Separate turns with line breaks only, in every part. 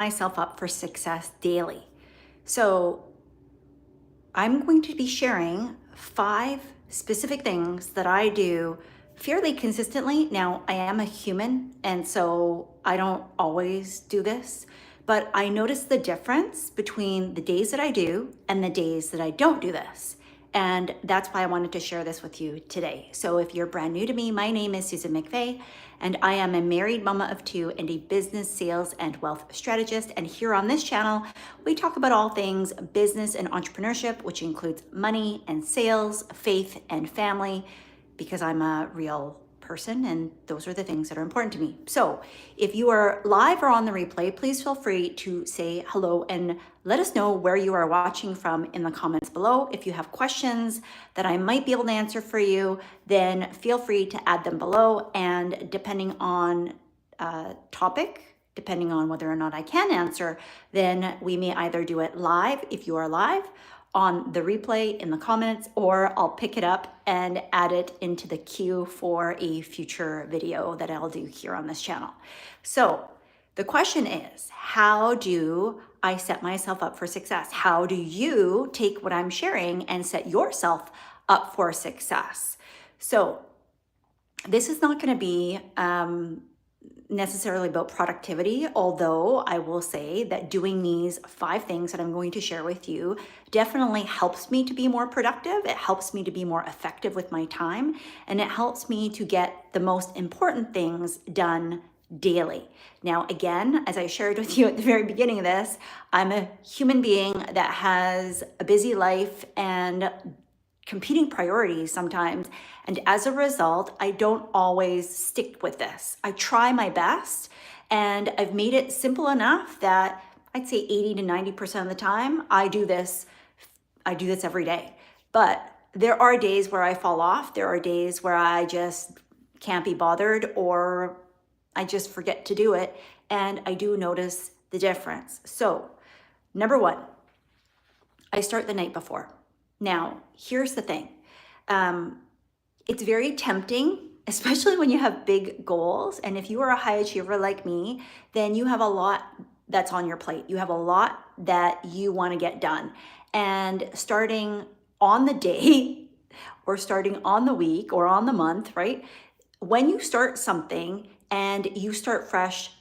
myself up for success daily. So I'm going to be sharing 5 specific things that I do fairly consistently. Now, I am a human, and so I don't always do this, but I notice the difference between the days that I do and the days that I don't do this. And that's why I wanted to share this with you today. So if you're brand new to me, my name is Susan McVeigh, and I am a married mama of 2 and a business, sales, and wealth strategist. And here on this channel, we talk about all things business and entrepreneurship, which includes money and sales, faith and family, because I'm a real person and those are the things that are important to me. So if you are live or on the replay, please feel free to say hello and let us know where you are watching from in the comments below. If you have questions that I might be able to answer for you, then feel free to add them below. And depending on topic, depending on whether or not I can answer, then we may either do it live if you are live on the replay in the comments, or I'll pick it up and add it into the queue for a future video that I'll do here on this channel. So the question is, how do I set myself up for success? How do you take what I'm sharing and set yourself up for success? So this is not going to be necessarily about productivity, although I will say that doing these 5 things that I'm going to share with you definitely helps me to be more productive. It helps me to be more effective with my time, and it helps me to get the most important things done daily. Now, again, as I shared with you at the very beginning of this, I'm a human being that has a busy life and competing priorities sometimes. And as a result, I don't always stick with this. I try my best, and I've made it simple enough that I'd say 80 to 90% of the time I do this every day. But there are days where I fall off. There are days where I just can't be bothered, or I just forget to do it. And I do notice the difference. So number 1, I start the night before. Now, here's the thing. It's very tempting, especially when you have big goals. And if you are a high achiever like me, then you have a lot that's on your plate. You have a lot that you want to get done. And starting on the day or starting on the week or on the month, right? When you start something and you start fresh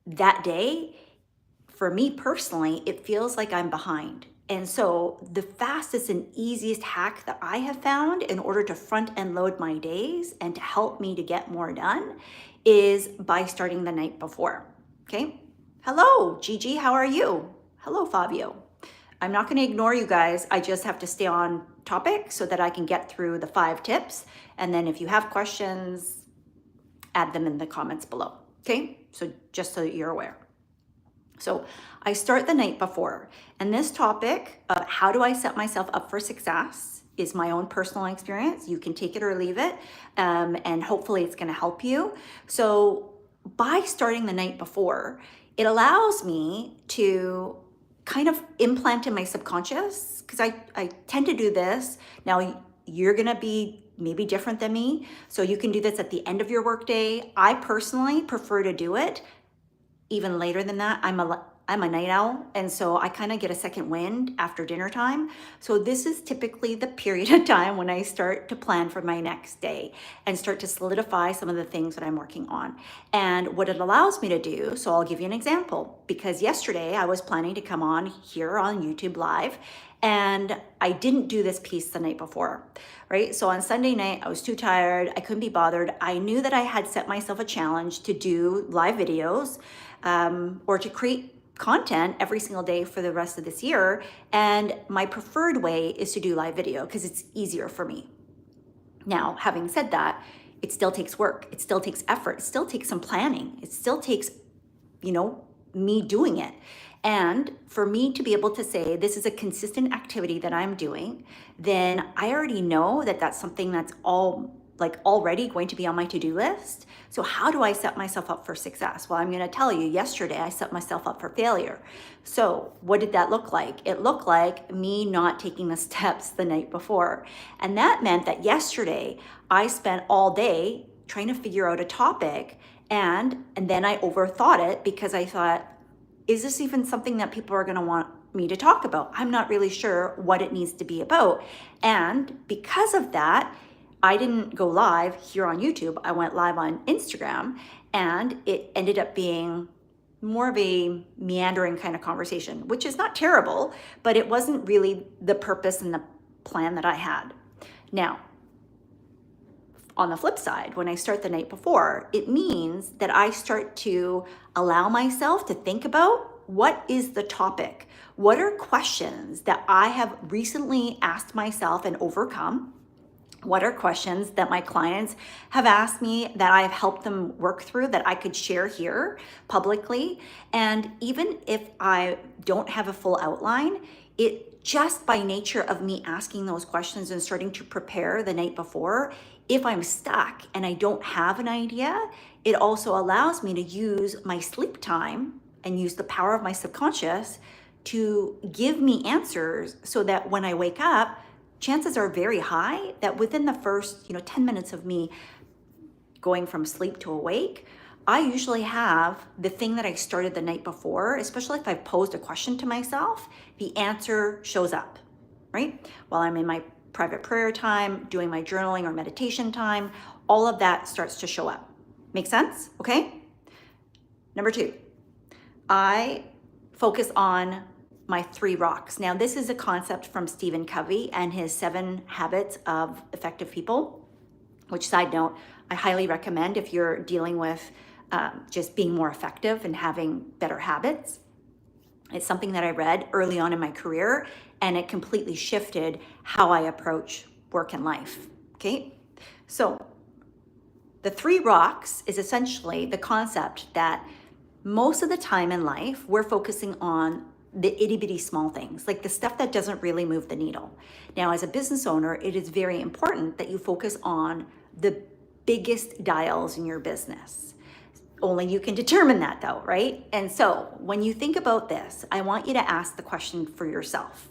that day, for me personally, it feels like I'm behind. And so the fastest and easiest hack that I have found in order to front and load my days and to help me to get more done is by starting the night before. Okay. Hello, Gigi. How are you? Hello, Fabio. I'm not going to ignore you guys. I just have to stay on topic so that I can get through the 5 tips. And then if you have questions, add them in the comments below. Okay. So just so that you're aware. So I start the night before, and this topic, how do I set myself up for success, is my own personal experience. You can take it or leave it, and hopefully it's going to help you. So by starting the night before, it allows me to kind of implant in my subconscious, because I tend to do this. Now, you're going to be maybe different than me, so you can do this at the end of your workday. I personally prefer to do it even later than that. I'm a night owl, and so I kind of get a second wind after dinner time. So this is typically the period of time when I start to plan for my next day and start to solidify some of the things that I'm working on. And what it allows me to do, so I'll give you an example, because yesterday I was planning to come on here on YouTube Live, and I didn't do this piece the night before, right? So on Sunday night, I was too tired. I couldn't be bothered. I knew that I had set myself a challenge to do live videos, or to create content every single day for the rest of this year. And my preferred way is to do live video because it's easier for me. Now, having said that, it still takes work. It still takes effort. It still takes some planning. It still takes, me doing it. And for me to be able to say this is a consistent activity that I'm doing, then I already know that that's something that's already going to be on my to-do list. So how do I set myself up for success? Well, I'm going to tell you, yesterday I set myself up for failure. So what did that look like? It looked like me not taking the steps the night before. And that meant that yesterday I spent all day trying to figure out a topic, and then I overthought it because I thought, is this even something that people are going to want me to talk about? I'm not really sure what it needs to be about. And because of that, I didn't go live here on YouTube. I went live on Instagram, and it ended up being more of a meandering kind of conversation, which is not terrible, but it wasn't really the purpose and the plan that I had. Now, on the flip side, when I start the night before, it means that I start to allow myself to think about what is the topic? What are questions that I have recently asked myself and overcome? What are questions that my clients have asked me that I've helped them work through that I could share here publicly? And even if I don't have a full outline, it just by nature of me asking those questions and starting to prepare the night before, if I'm stuck and I don't have an idea, it also allows me to use my sleep time and use the power of my subconscious to give me answers so that when I wake up, chances are very high that within the first 10 minutes of me going from sleep to awake, I usually have the thing that I started the night before, especially if I've posed a question to myself, the answer shows up, right? While I'm in my private prayer time, doing my journaling or meditation time, all of that starts to show up. Make sense? Okay? Number 2, I focus on my 3 rocks. Now, this is a concept from Stephen Covey and his 7 habits of effective people, which, side note, I highly recommend if you're dealing with just being more effective and having better habits. It's something that I read early on in my career, and it completely shifted how I approach work and life. Okay? So the 3 rocks is essentially the concept that most of the time in life, we're focusing on the itty bitty small things, like the stuff that doesn't really move the needle. Now, as a business owner, it is very important that you focus on the biggest dials in your business. Only you can determine that though, right? And so when you think about this, I want you to ask the question for yourself.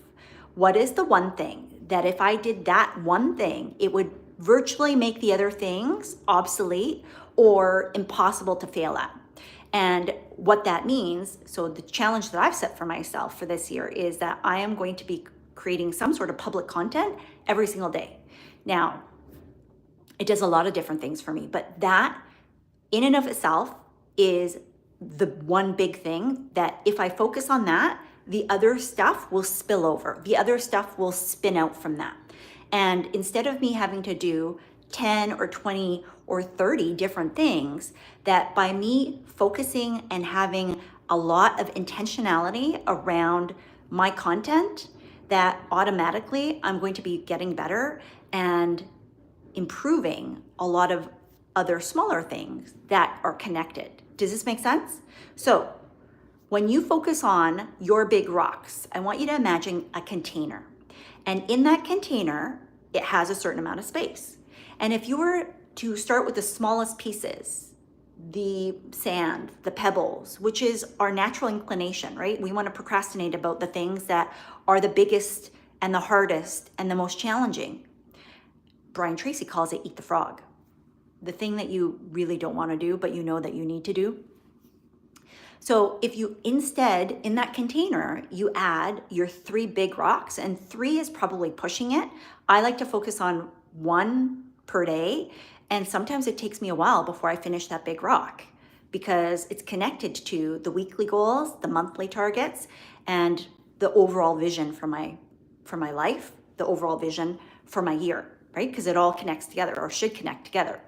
What is the one thing that if I did that one thing, it would virtually make the other things obsolete or impossible to fail at? And what that means, so the challenge that I've set for myself for this year is that I am going to be creating some sort of public content every single day. Now, it does a lot of different things for me, but that in and of itself is the one big thing that if I focus on that, the other stuff will spill over. The other stuff will spin out from that. And instead of me having to do 10 or 20 or 30 different things, that by me focusing and having a lot of intentionality around my content, that automatically I'm going to be getting better and improving a lot of other smaller things that are connected. Does this make sense? So when you focus on your big rocks, I want you to imagine a container. And in that container, it has a certain amount of space. And if you were to start with the smallest pieces, the sand, the pebbles, which is our natural inclination, right? We want to procrastinate about the things that are the biggest and the hardest and the most challenging. Brian Tracy calls it eat the frog. The thing that you really don't want to do, but you know that you need to do. So if you instead, in that container, you add your 3 big rocks, and 3 is probably pushing it. I like to focus on 1 per day, and sometimes it takes me a while before I finish that big rock because it's connected to the weekly goals, the monthly targets, and the overall vision for my life, the overall vision for my year, right? Because it all connects together or should connect together.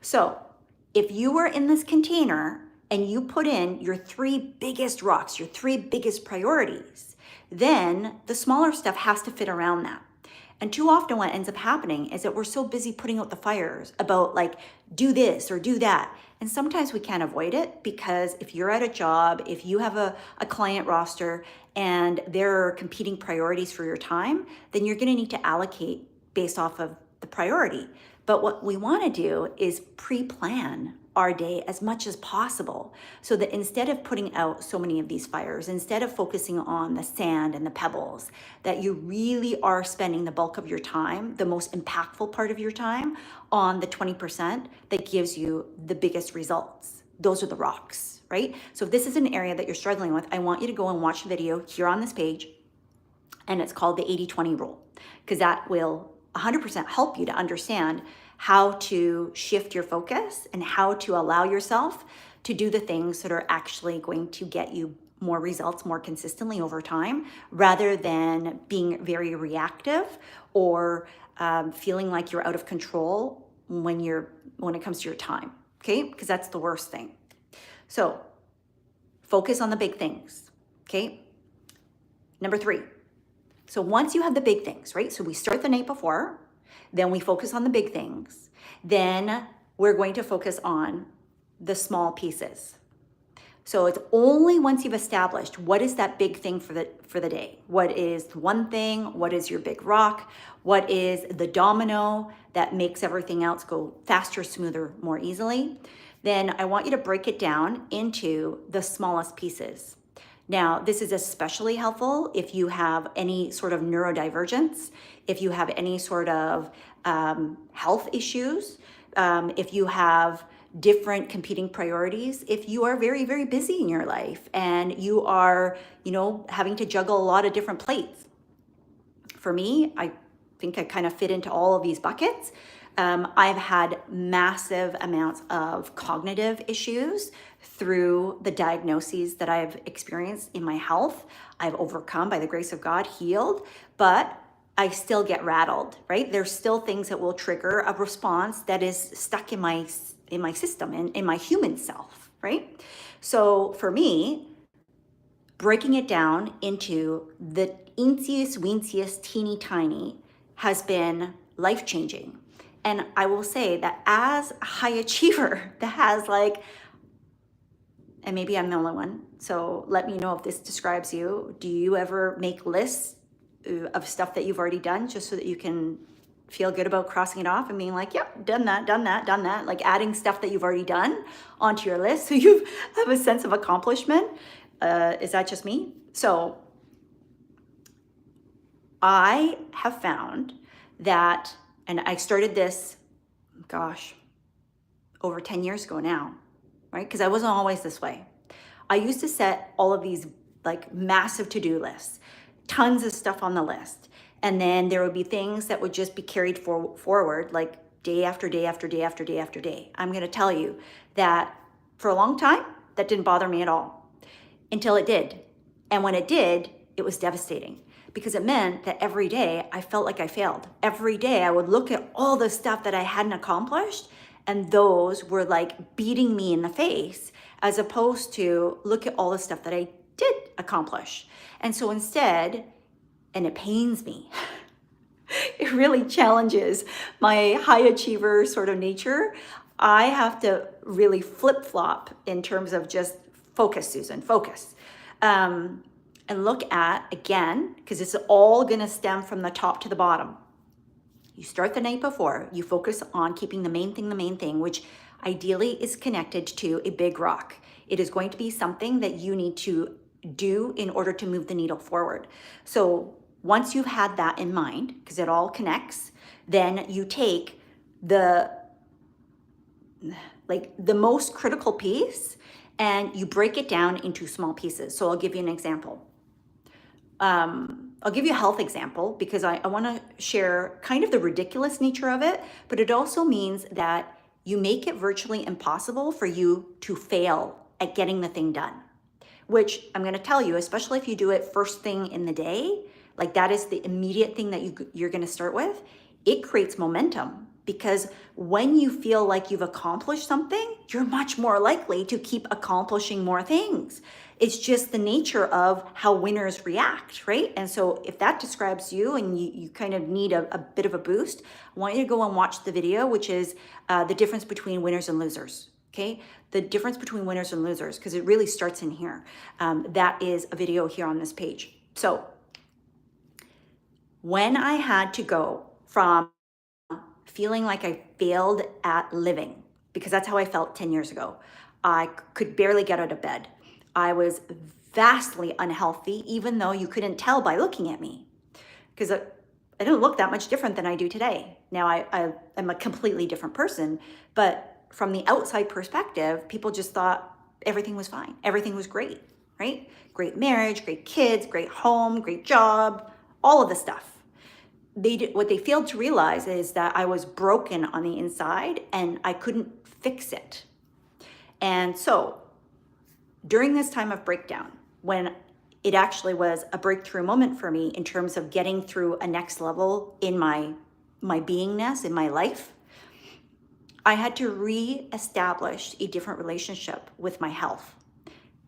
So if you were in this container and you put in your 3 biggest rocks, your 3 biggest priorities, then the smaller stuff has to fit around that. And too often what ends up happening is that we're so busy putting out the fires about like, do this or do that. And sometimes we can't avoid it because if you're at a job, if you have a client roster and there are competing priorities for your time, then you're gonna need to allocate based off of the priority. But what we wanna do is pre-plan our day as much as possible so that instead of putting out so many of these fires, instead of focusing on the sand and the pebbles, that you really are spending the bulk of your time, the most impactful part of your time, on the 20% that gives you the biggest results. those are the rocks, right? So if this is an area that you're struggling with, I want you to go and watch the video here on this page, and it's called the 80-20 rule, because that will 100% help you to understand how to shift your focus and how to allow yourself to do the things that are actually going to get you more results more consistently over time, rather than being very reactive or feeling like you're out of control when it comes to your time, okay? Because that's the worst thing. So focus on the big things, okay? Number 3. So once you have the big things, right? So we start the night before, then we focus on the big things. Then we're going to focus on the small pieces. So it's only once you've established what is that big thing for the day. What is one thing? What is your big rock? What is the domino that makes everything else go faster, smoother, more easily? Then I want you to break it down into the smallest pieces. Now, this is especially helpful if you have any sort of neurodivergence, if you have any sort of health issues, if you have different competing priorities, if you are very, very busy in your life and you are, having to juggle a lot of different plates. For me, I think I kind of fit into all of these buckets. I've had massive amounts of cognitive issues through the diagnoses that I've experienced in my health. I've overcome, by the grace of God, healed, but I still get rattled, right? There's still things that will trigger a response that is stuck in my system, in my human self, right? So for me, breaking it down into the insiest, weeniest, teeny tiny has been life-changing. And I will say that as a high achiever that has and maybe I'm the only one, so let me know if this describes you. Do you ever make lists of stuff that you've already done just so that you can feel good about crossing it off and being like, yep, done that, like adding stuff that you've already done onto your list so you have a sense of accomplishment? Is that just me? So I have found that, and I started this, over 10 years ago now, right? Because I wasn't always this way. I used to set all of these massive to-do lists, tons of stuff on the list. And then there would be things that would just be carried forward day after day after day after day after day. I'm going to tell you that for a long time, that didn't bother me at all until it did. And when it did, it was devastating because it meant that every day I felt like I failed. Every day I would look at all the stuff that I hadn't accomplished, and those were beating me in the face, as opposed to look at all the stuff that I did accomplish. And so instead, and it pains me, it really challenges my high achiever sort of nature. I have to really flip-flop in terms of just focus, Susan, focus. And look at, again, because it's all going to stem from the top to the bottom. You start the night before, you focus on keeping the main thing, which ideally is connected to a big rock. It is going to be something that you need to do in order to move the needle forward. So once you've had that in mind, because it all connects, then you take the most critical piece and you break it down into small pieces. So I'll give you an example. I'll give you a health example because I want to share kind of the ridiculous nature of it, but it also means that you make it virtually impossible for you to fail at getting the thing done, which I'm going to tell you, especially if you do it first thing in the day, that is the immediate thing that you're going to start with. It creates momentum because when you feel like you've accomplished something, you're much more likely to keep accomplishing more things. It's just the nature of how winners react, right? And so if that describes you and you kind of need a bit of a boost, I want you to go and watch the video, which is the difference between winners and losers, okay? The difference between winners and losers, because it really starts in here. That is a video here on this page. So when I had to go from feeling like I failed at living, because that's how I felt 10 years ago, I could barely get out of bed. I was vastly unhealthy, even though you couldn't tell by looking at me, because I don't look that much different than I do today. Now I'm a completely different person, but from the outside perspective, people just thought everything was fine. Everything was great, right? Great marriage, great kids, great home, great job, all of the stuff. What they failed to realize is that I was broken on the inside and I couldn't fix it. And so during this time of breakdown, when it actually was a breakthrough moment for me in terms of getting through a next level in my beingness, in my life, I had to re-establish a different relationship with my health.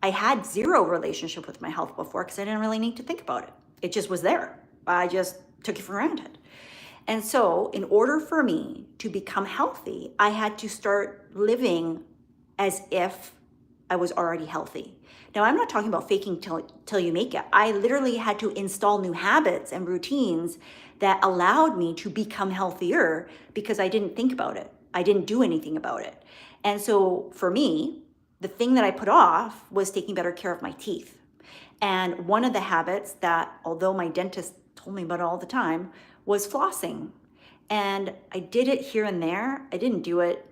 I had zero relationship with my health before because I didn't really need to think about it. It just was there. I just took it for granted. And so in order for me to become healthy, I had to start living as if I was already healthy. Now, I'm not talking about faking till you make it. I literally had to install new habits and routines that allowed me to become healthier because I didn't think about it. I didn't do anything about it. And so for me, the thing that I put off was taking better care of my teeth. And one of the habits that, although my dentist told me about it all the time, was flossing. And I did it here and there. I didn't do it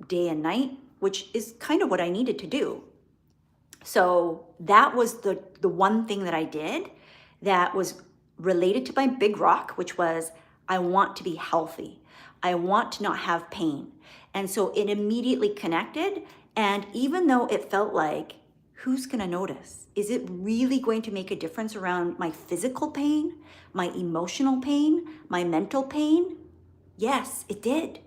day and night, which is kind of what I needed to do. So that was the one thing that I did that was related to my big rock, which was I want to be healthy. I want to not have pain. And so it immediately connected. And even though it felt like, who's going to notice? Is it really going to make a difference around my physical pain, my emotional pain, my mental pain? Yes, it did.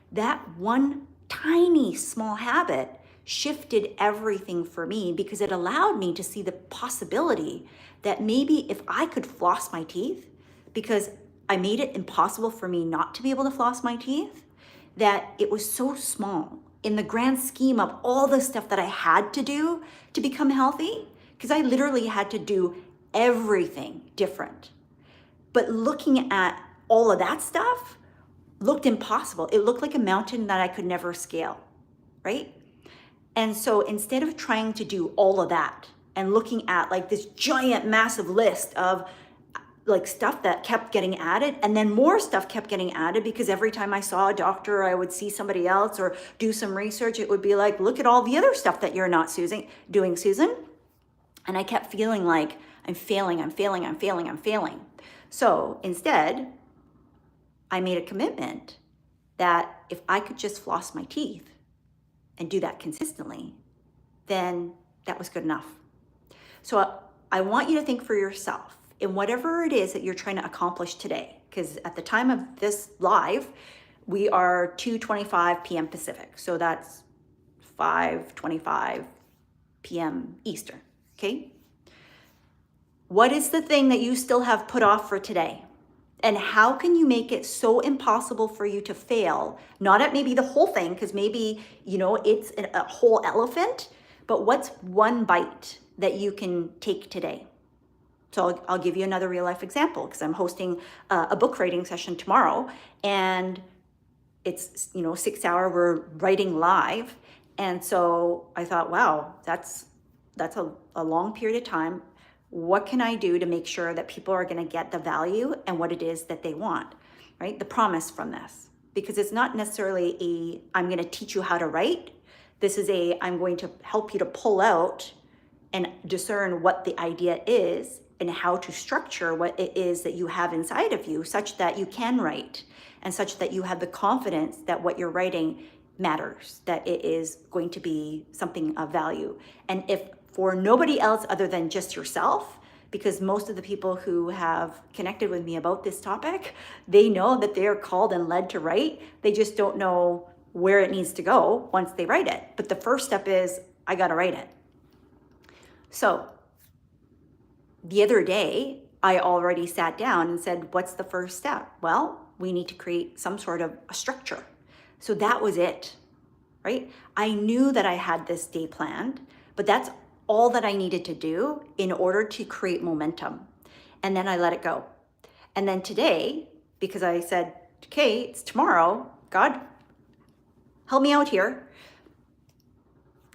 That one tiny small habit shifted everything for me because it allowed me to see the possibility that maybe if I could floss my teeth, because I made it impossible for me not to be able to floss my teeth, that it was so small in the grand scheme of all the stuff that I had to do to become healthy, because I literally had to do everything different. But looking at all of that stuff looked impossible. It looked like a mountain that I could never scale, right? And so instead of trying to do all of that and looking at like this giant, massive list of like stuff that kept getting added, and then more stuff kept getting added because every time I saw a doctor, I would see somebody else or do some research, it would be like, look at all the other stuff that you're not doing, Susan. And I kept feeling like I'm failing. So instead, I made a commitment that if I could just floss my teeth and do that consistently, then that was good enough. So I want you to think for yourself in whatever it is that you're trying to accomplish today, because at the time of this live, we are 2:25 p.m. Pacific. So that's 5:25 p.m. Eastern, okay? What is the thing that you still have put off for today? And how can you make it so impossible for you to fail? Not at maybe the whole thing, because maybe, it's a whole elephant, but what's one bite that you can take today? So I'll give you another real life example, because I'm hosting a book writing session tomorrow, and it's 6 hour, we're writing live. And so I thought, wow, that's a long period of time. What can I do to make sure that people are going to get the value and what it is that they want, right? The promise from this, because it's not necessarily I'm going to teach you how to write. This is I'm going to help you to pull out and discern what the idea is and how to structure what it is that you have inside of you, such that you can write and such that you have the confidence that what you're writing matters, that it is going to be something of value. And if for nobody else other than just yourself, because most of the people who have connected with me about this topic, they know that they are called and led to write. They just don't know where it needs to go once they write it. But the first step is, I got to write it. So the other day, I already sat down and said, what's the first step? Well, we need to create some sort of a structure. So that was it, right? I knew that I had this day planned, but that's all that I needed to do in order to create momentum. And then I let it go. And then today, because I said, okay, it's tomorrow, God, help me out here.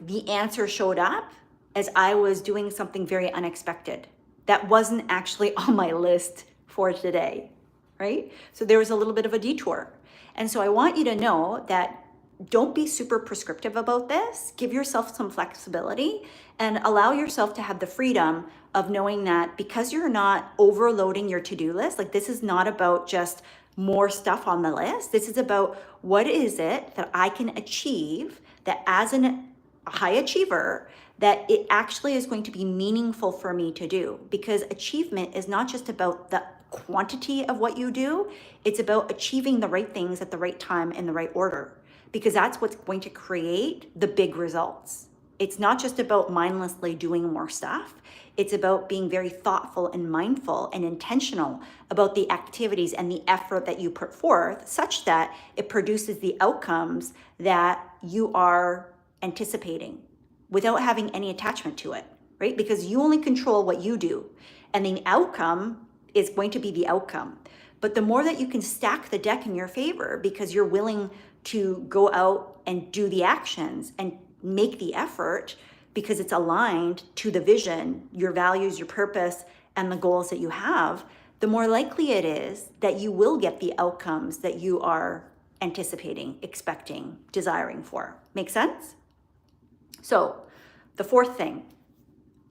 The answer showed up as I was doing something very unexpected that wasn't actually on my list for today, right? So there was a little bit of a detour. And so I want you to know that don't be super prescriptive about this. Give yourself some flexibility and allow yourself to have the freedom of knowing that because you're not overloading your to-do list, like this is not about just more stuff on the list. This is about what is it that I can achieve that as a high achiever, that it actually is going to be meaningful for me to do. Because achievement is not just about the quantity of what you do, it's about achieving the right things at the right time in the right order, because that's what's going to create the big results. It's not just about mindlessly doing more stuff. It's about being very thoughtful and mindful and intentional about the activities and the effort that you put forth, such that it produces the outcomes that you are anticipating without having any attachment to it, right? Because you only control what you do, and the outcome is going to be the outcome. But the more that you can stack the deck in your favor because you're willing to go out and do the actions and make the effort because it's aligned to the vision, your values, your purpose, and the goals that you have, the more likely it is that you will get the outcomes that you are anticipating, expecting, desiring for. Make sense? So the fourth thing,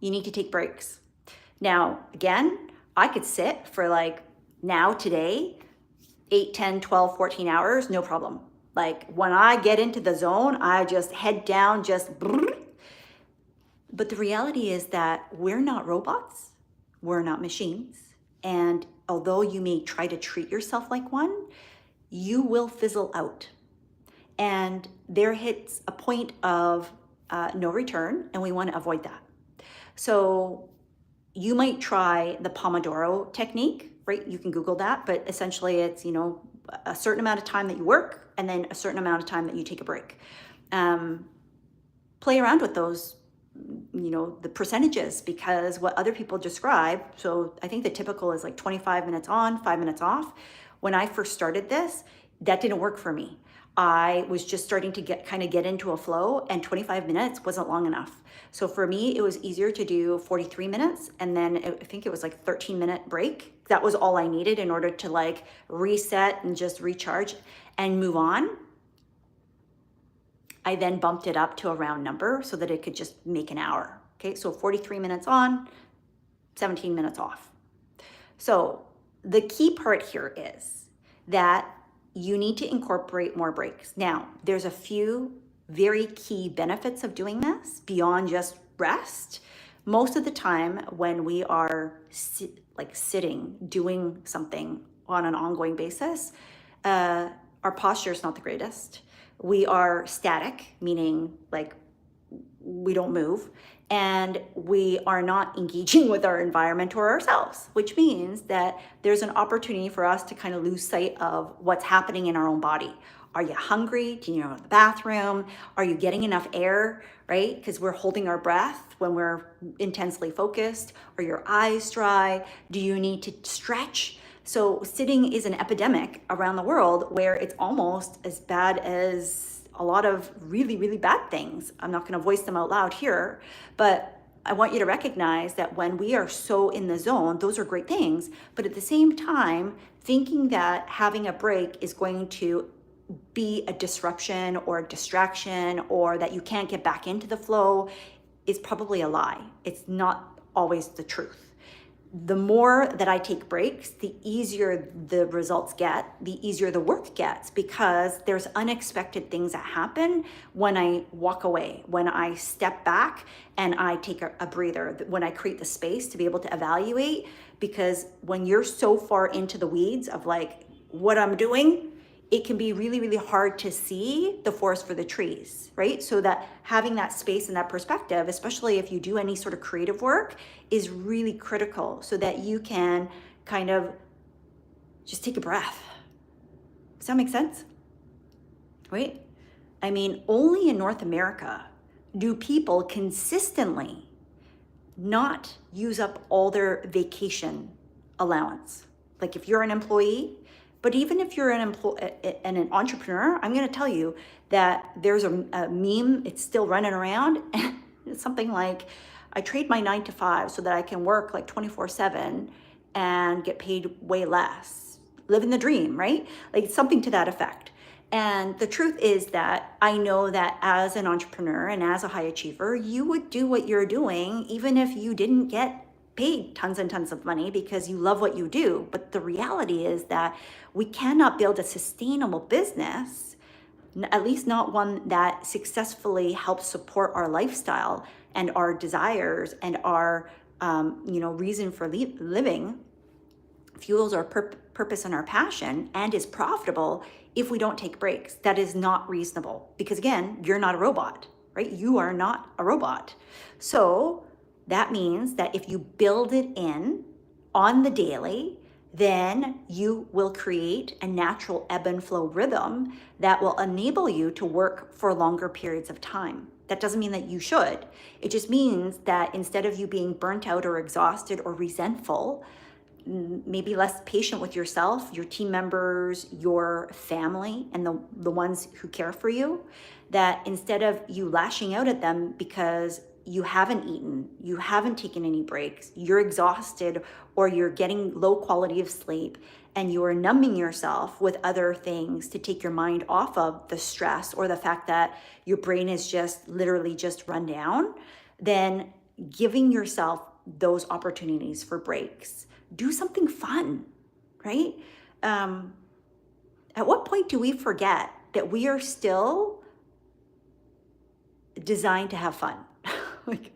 you need to take breaks. Now, again, I could sit for today, 8, 10, 12, 14 hours, no problem. Like when I get into the zone, I just head down, But the reality is that we're not robots, we're not machines. And although you may try to treat yourself like one, you will fizzle out. And there hits a point of no return, and we want to avoid that. So you might try the Pomodoro technique, right? You can Google that, but essentially it's, a certain amount of time that you work and then a certain amount of time that you take a break. Play around with those, the percentages, because what other people describe, so I think the typical is like 25 minutes on, 5 minutes off. When I first started this, that didn't work for me. I was just starting to get into a flow, and 25 minutes wasn't long enough. So for me, it was easier to do 43 minutes. And then I think it was like 13-minute break. That was all I needed in order to reset and just recharge and move on. I then bumped it up to a round number so that it could just make an hour. Okay, so 43 minutes on, 17 minutes off. So the key part here is that you need to incorporate more breaks. Now, there's a few very key benefits of doing this beyond just rest. Most of the time when we are sitting, doing something on an ongoing basis, our posture is not the greatest. We are static, meaning we don't move, and we are not engaging with our environment or ourselves, which means that there's an opportunity for us to kind of lose sight of what's happening in our own body. Are you hungry? Do you go to the bathroom? Are you getting enough air, right? Because we're holding our breath when we're intensely focused. Are your eyes dry? Do you need to stretch? So sitting is an epidemic around the world where it's almost as bad as a lot of really, really bad things. I'm not going to voice them out loud here, but I want you to recognize that when we are so in the zone, those are great things. But at the same time, thinking that having a break is going to be a disruption or a distraction, or that you can't get back into the flow, is probably a lie. It's not always the truth. The more that I take breaks, the easier the results get, the easier the work gets, because there's unexpected things that happen when I walk away, when I step back and I take a breather, when I create the space to be able to evaluate. Because when you're so far into the weeds of what I'm doing, it can be really, really hard to see the forest for the trees, right? So that having that space and that perspective, especially if you do any sort of creative work, is really critical, so that you can kind of just take a breath. Does that make sense? Right? I mean, only in North America do people consistently not use up all their vacation allowance. Like if you're an employee, but even if you're an entrepreneur, I'm going to tell you that there's a meme, it's still running around. It's something like, I trade my 9 to 5 so that I can work 24/7 and get paid way less. Living the dream, right? Something to that effect. And the truth is that I know that as an entrepreneur and as a high achiever, you would do what you're doing even if you didn't get paid tons and tons of money because you love what you do. But the reality is that we cannot build a sustainable business, at least not one that successfully helps support our lifestyle and our desires and our reason for living, fuels our purpose and our passion, and is profitable if we don't take breaks. That is not reasonable because, again, you're not a robot, right? You are not a robot. So that means that if you build it in on the daily, then you will create a natural ebb and flow rhythm that will enable you to work for longer periods of time. That doesn't mean that you should. It just means that instead of you being burnt out or exhausted or resentful, maybe less patient with yourself, your team members, your family, and the ones who care for you, that instead of you lashing out at them because you haven't eaten, you haven't taken any breaks, you're exhausted, or you're getting low quality of sleep, and you are numbing yourself with other things to take your mind off of the stress or the fact that your brain is just literally just run down, then giving yourself those opportunities for breaks. Do something fun, right? At what point do we forget that we are still designed to have fun? Like,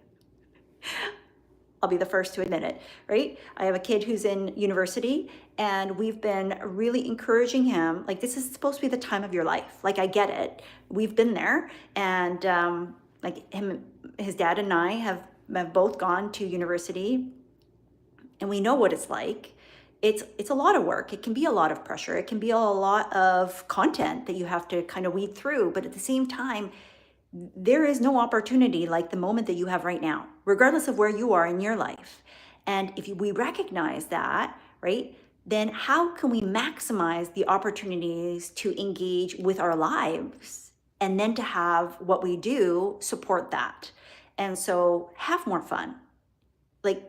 I'll be the first to admit it, right? I have a kid who's in university, and we've been really encouraging him. Like, this is supposed to be the time of your life. Like, I get it. We've been there, and his dad and I have both gone to university, and we know what it's like. It's a lot of work. It can be a lot of pressure. It can be a lot of content that you have to kind of weed through. But at the same time, there is no opportunity like the moment that you have right now, regardless of where you are in your life. And if we recognize that, right, then how can we maximize the opportunities to engage with our lives and then to have what we do support that? And so have more fun. Like,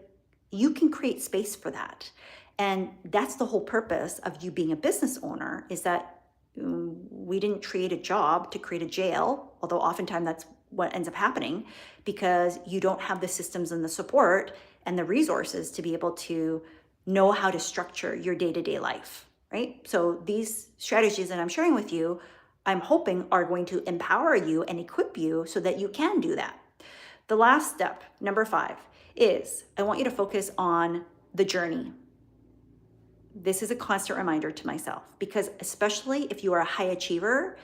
you can create space for that. And that's the whole purpose of you being a business owner, is that we didn't create a job to create a jail, although oftentimes that's what ends up happening, because you don't have the systems and the support and the resources to be able to know how to structure your day-to-day life, right? So these strategies that I'm sharing with you, I'm hoping are going to empower you and equip you so that you can do that. The last step, number 5, is I want you to focus on the journey. This is a constant reminder to myself, because especially if you are a high achiever,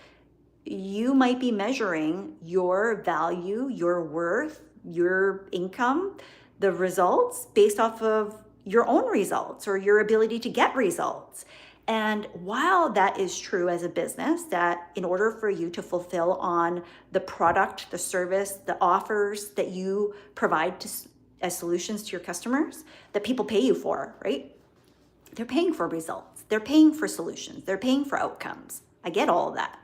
you might be measuring your value, your worth, your income, the results based off of your own results or your ability to get results. And while that is true as a business, that in order for you to fulfill on the product, the service, the offers that you provide as solutions to your customers that people pay you for, right? They're paying for results. They're paying for solutions. They're paying for outcomes. I get all of that.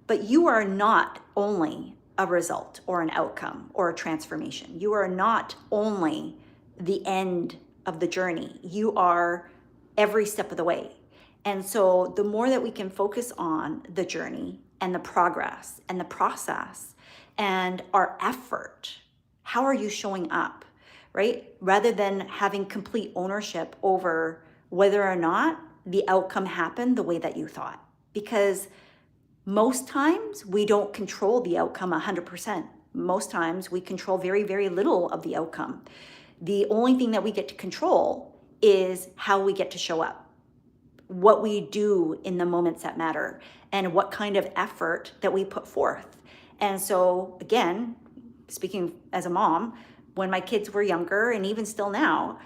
But you are not only a result or an outcome or a transformation. You are not only the end of the journey. You are every step of the way. And so the more that we can focus on the journey and the progress and the process and our effort, how are you showing up, right? Rather than having complete ownership over whether or not the outcome happened the way that you thought. Because most times we don't control the outcome 100%. Most times we control very, very little of the outcome. The only thing that we get to control is how we get to show up, what we do in the moments that matter, and what kind of effort that we put forth. And so again, speaking as a mom, when my kids were younger and even still now,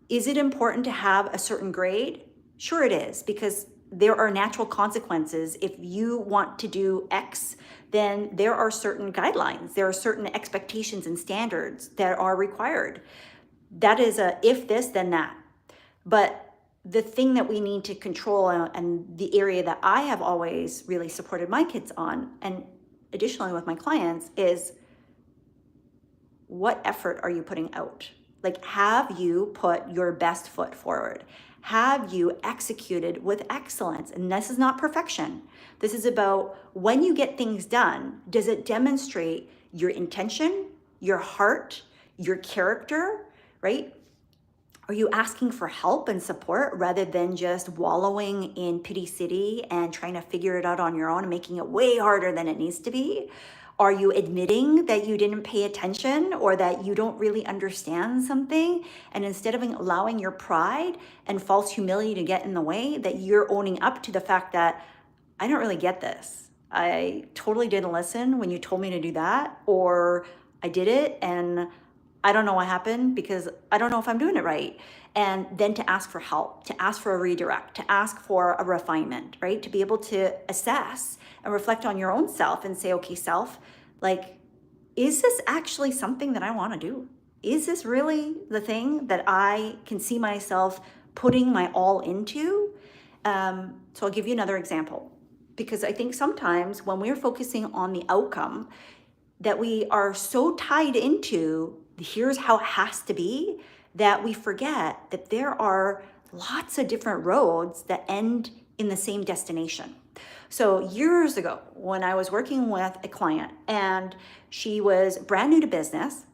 is it important to have a certain grade? Sure it is, because there are natural consequences. If you want to do X, then there are certain guidelines. There are certain expectations and standards that are required. That is a if this, then that. But the thing that we need to control, and the area that I have always really supported my kids on, and additionally with my clients, is what effort are you putting out? Like, have you put your best foot forward? Have you executed with excellence? And this is not perfection. This is about when you get things done, does it demonstrate your intention, your heart, your character, right? Are you asking for help and support rather than just wallowing in pity city and trying to figure it out on your own and making it way harder than it needs to be? Are you admitting that you didn't pay attention or that you don't really understand something? And instead of allowing your pride and false humility to get in the way, that you're owning up to the fact that I don't really get this. I totally didn't listen when you told me to do that, or I did it and I don't know what happened because I don't know if I'm doing it right. And then to ask for help, to ask for a redirect, to ask for a refinement, right? To be able to assess and reflect on your own self and say, okay, self, like, is this actually something that I want to do? Is this really the thing that I can see myself putting my all into? So I'll give you another example, because I think sometimes when we're focusing on the outcome, that we are so tied into here's how it has to be, that we forget that there are lots of different roads that end in the same destination. So years ago, when I was working with a client and she was brand new to business,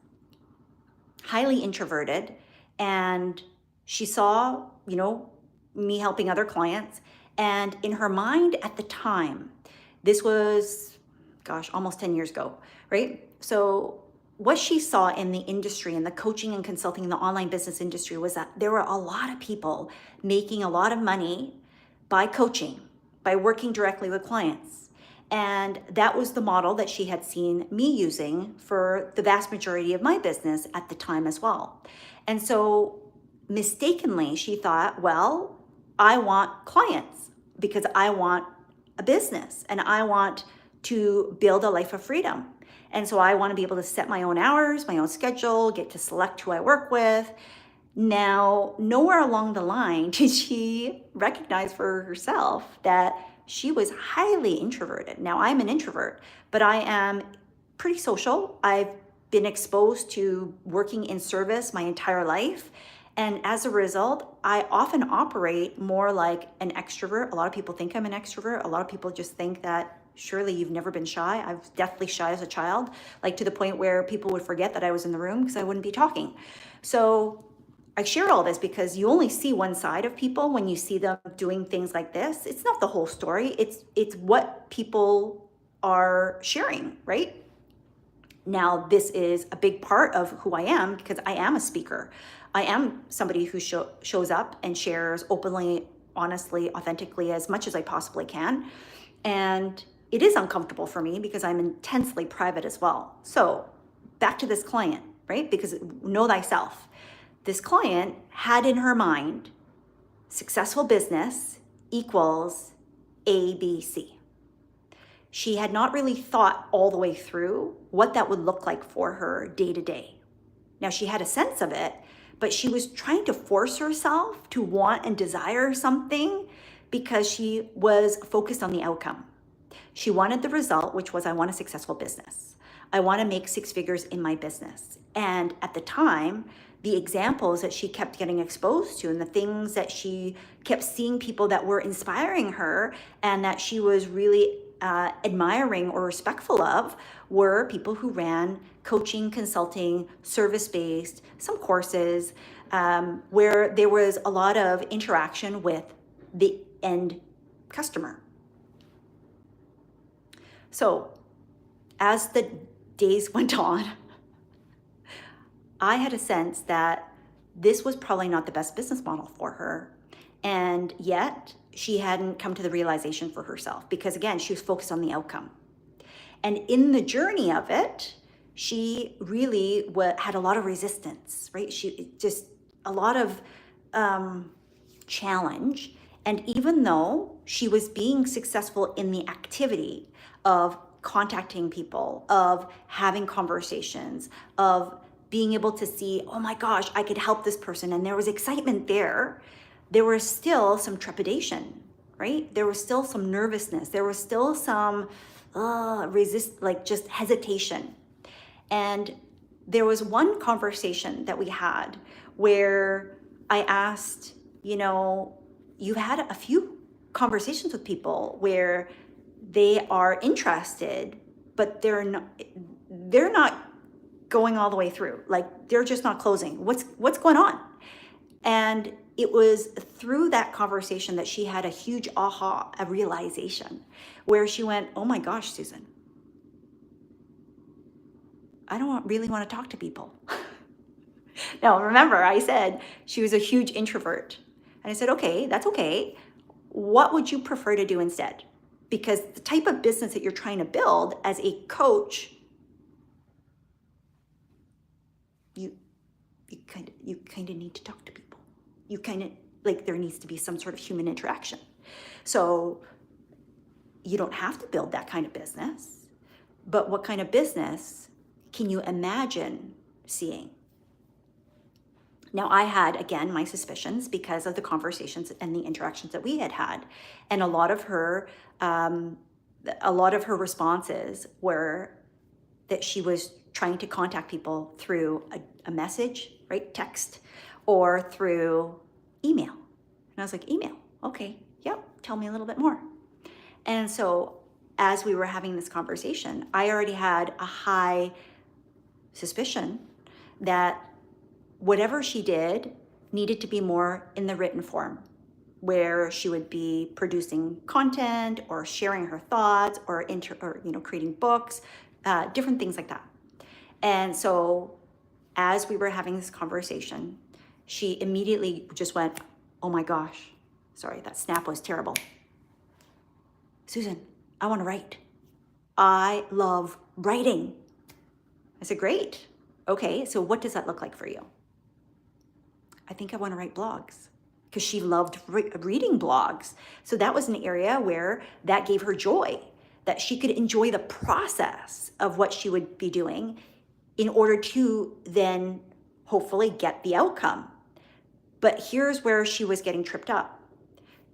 highly introverted, and she saw, me helping other clients. And in her mind at the time, this was, almost 10 years ago, right? So what she saw in the industry, in the coaching and consulting in the online business industry, was that there were a lot of people making a lot of money by coaching, by working directly with clients. And that was the model that she had seen me using for the vast majority of my business at the time as well. And so mistakenly, she thought, well, I want clients because I want a business and I want to build a life of freedom. And so I want to be able to set my own hours, my own schedule, get to select who I work with. Now, nowhere along the line did she recognize for herself that she was highly introverted. Now, I'm an introvert, but I am pretty social. I've been exposed to working in service my entire life. And as a result, I often operate more like an extrovert. A lot of people think I'm an extrovert. A lot of people just think that surely you've never been shy. I was deathly shy as a child, like to the point where people would forget that I was in the room because I wouldn't be talking. So I share all this because you only see one side of people when you see them doing things like this. It's not the whole story. It's what people are sharing, right? Now, this is a big part of who I am because I am a speaker. I am somebody who shows up and shares openly, honestly, authentically as much as I possibly can. And it is uncomfortable for me because I'm intensely private as well. So back to this client, right? Because know thyself. This client had in her mind successful business equals ABC. She had not really thought all the way through what that would look like for her day to day. Now, she had a sense of it, but she was trying to force herself to want and desire something because she was focused on the outcome. She wanted the result, which was, I want a successful business. I want to make 6 figures in my business. And at the time, the examples that she kept getting exposed to and the things that she kept seeing people that were inspiring her and that she was really admiring or respectful of were people who ran coaching, consulting, service-based, some courses, where there was a lot of interaction with the end customer. So as the days went on, I had a sense that this was probably not the best business model for her. And yet she hadn't come to the realization for herself because, again, she was focused on the outcome. And in the journey of it, she really had a lot of resistance, right? She just a lot of challenge. And even though she was being successful in the activity of contacting people, of having conversations, of being able to see, oh my gosh, I could help this person, and there was excitement there, there was still some trepidation, right? There was still some nervousness. There was still some just hesitation. And there was one conversation that we had where I asked, you've had a few conversations with people where they are interested, but they're not going all the way through. Like, they're just not closing. What's going on? And it was through that conversation that she had a huge aha, a realization, where she went, oh my gosh, Susan, I don't really want to talk to people. Now, remember, I said she was a huge introvert. And I said, okay, that's okay. What would you prefer to do instead? Because the type of business that you're trying to build as a coach, you kind of need to talk to people. You kind of, like, there needs to be some sort of human interaction. So you don't have to build that kind of business, but what kind of business can you imagine seeing? Now, I had, again, my suspicions because of the conversations and the interactions that we had had. And a lot of her responses were that she was trying to contact people through a message, right? Text, or through email. And I was like, email? Okay, yep, tell me a little bit more. And so as we were having this conversation, I already had a high suspicion that whatever she did needed to be more in the written form, where she would be producing content or sharing her thoughts or creating books, different things like that. And so as we were having this conversation, she immediately just went, oh my gosh, sorry, that snap was terrible. Susan, I want to write. I love writing. I said, great. Okay, so what does that look like for you? I think I want to write blogs, because she loved reading blogs. So that was an area where that gave her joy, that she could enjoy the process of what she would be doing in order to then hopefully get the outcome. But here's where she was getting tripped up.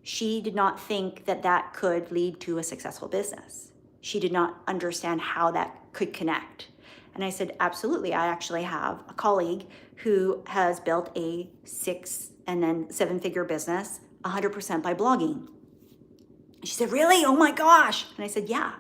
She did not think that that could lead to a successful business. She did not understand how that could connect. And I said, absolutely. I actually have a colleague who has built a 6 and then 7-figure business 100% by blogging. And she said, really? Oh my gosh. And I said, yeah,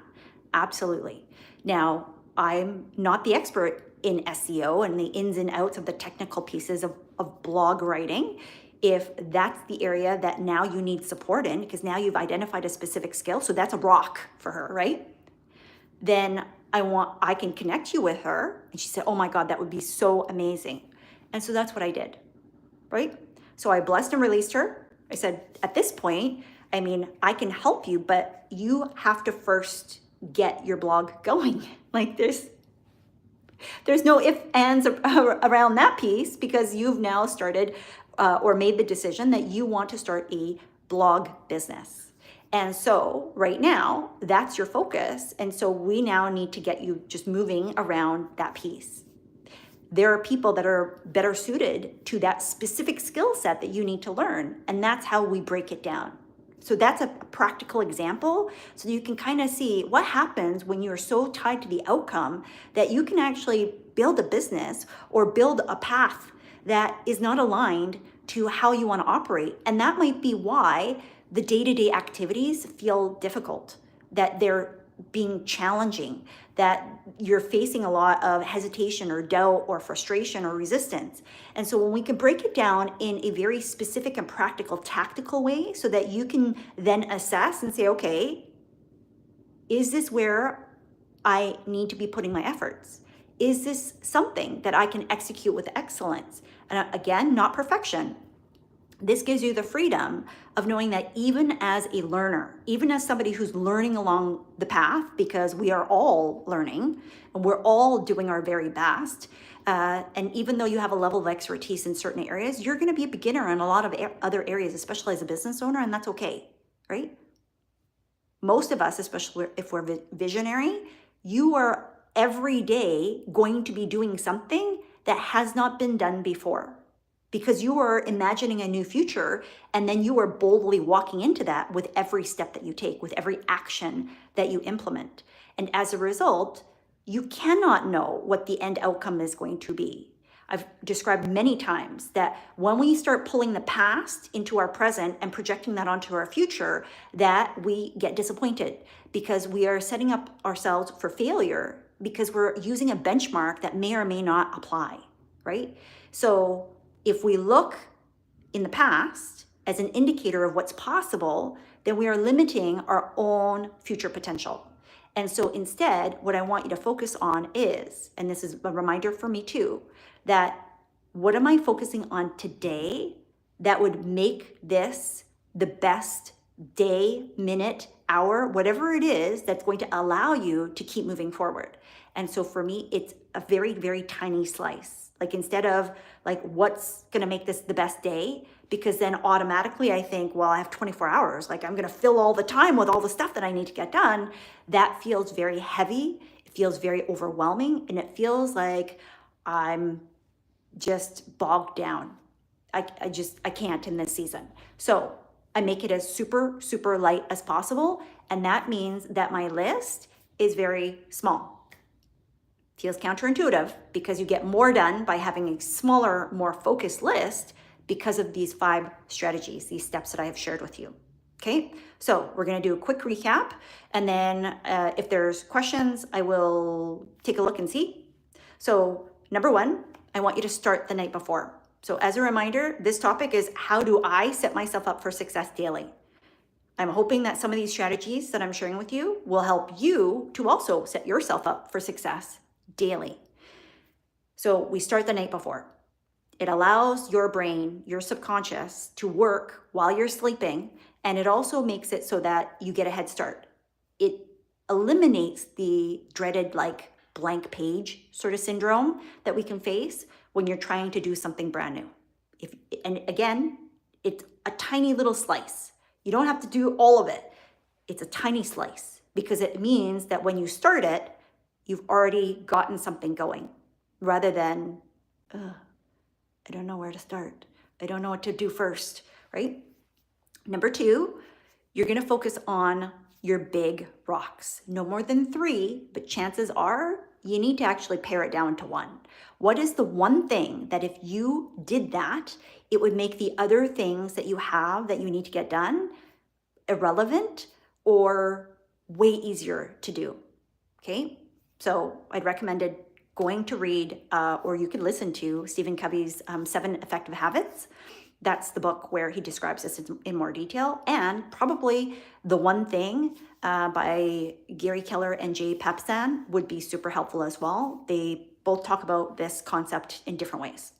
absolutely. Now, I'm not the expert in SEO and the ins and outs of the technical pieces of blog writing. If that's the area that now you need support in, because now you've identified a specific skill, so that's a rock for her, right? Then I can connect you with her. And she said, oh my God, that would be so amazing. And so that's what I did, right? So I blessed and released her. I said, at this point, I can help you, but you have to first get your blog going. Like, there's no ifs, ands around that piece, because you've now started or made the decision that you want to start a blog business. And so right now, that's your focus. And so we now need to get you just moving around that piece. There are people that are better suited to that specific skill set that you need to learn. And that's how we break it down. So that's a practical example, so you can kind of see what happens when you're so tied to the outcome that you can actually build a business or build a path that is not aligned to how you want to operate. And that might be why the day-to-day activities feel difficult, that they're being challenging, that you're facing a lot of hesitation or doubt or frustration or resistance. And so when we can break it down in a very specific and practical, tactical way, so that you can then assess and say, okay, is this where I need to be putting my efforts? Is this something that I can execute with excellence? And again, not perfection. This gives you the freedom of knowing that even as a learner, even as somebody who's learning along the path, because we are all learning and we're all doing our very best, and even though you have a level of expertise in certain areas, you're going to be a beginner in a lot of other areas, especially as a business owner, and that's okay, right? Most of us, especially if we're visionary, you are every day going to be doing something that has not been done before, because you are imagining a new future, and then you are boldly walking into that with every step that you take, with every action that you implement. And as a result, you cannot know what the end outcome is going to be. I've described many times that when we start pulling the past into our present and projecting that onto our future, that we get disappointed because we are setting up ourselves for failure because we're using a benchmark that may or may not apply, right? So if we look in the past as an indicator of what's possible, then we are limiting our own future potential. And so instead, what I want you to focus on is, and this is a reminder for me too, that what am I focusing on today that would make this the best day, minute, hour, whatever it is that's going to allow you to keep moving forward. And so for me, it's a very, very tiny slice. Like instead of like, what's going to make this the best day? Because then automatically I think, well, I have 24 hours. Like I'm going to fill all the time with all the stuff that I need to get done. That feels very heavy. It feels very overwhelming. And it feels like I'm just bogged down. I can't in this season. So I make it as super, super light as possible. And that means that my list is very small. Feels counterintuitive because you get more done by having a smaller, more focused list because of these 5 strategies, these steps that I have shared with you. Okay, so we're going to do a quick recap. And then if there's questions, I will take a look and see. So number 1, I want you to start the night before. So as a reminder, this topic is how do I set myself up for success daily? I'm hoping that some of these strategies that I'm sharing with you will help you to also set yourself up for success daily. So we start the night before. It allows your brain, your subconscious, to work while you're sleeping, and it also makes it so that you get a head start. It eliminates the dreaded like blank page sort of syndrome that we can face when you're trying to do something brand new. And again, it's a tiny little slice. You don't have to do all of it. It's a tiny slice because it means that when you start it, you've already gotten something going rather than, I don't know where to start. I don't know what to do first, right? Number 2, you're going to focus on your big rocks. No more than 3, but chances are you need to actually pare it down to 1. What is the one thing that if you did that, it would make the other things that you have that you need to get done irrelevant or way easier to do? Okay, so I'd recommended going to read, or you could listen to Stephen Covey's 7 Effective Habits. That's the book where he describes this in more detail. And probably The One Thing by Gary Keller and Jay Papasan would be super helpful as well. They both talk about this concept in different ways.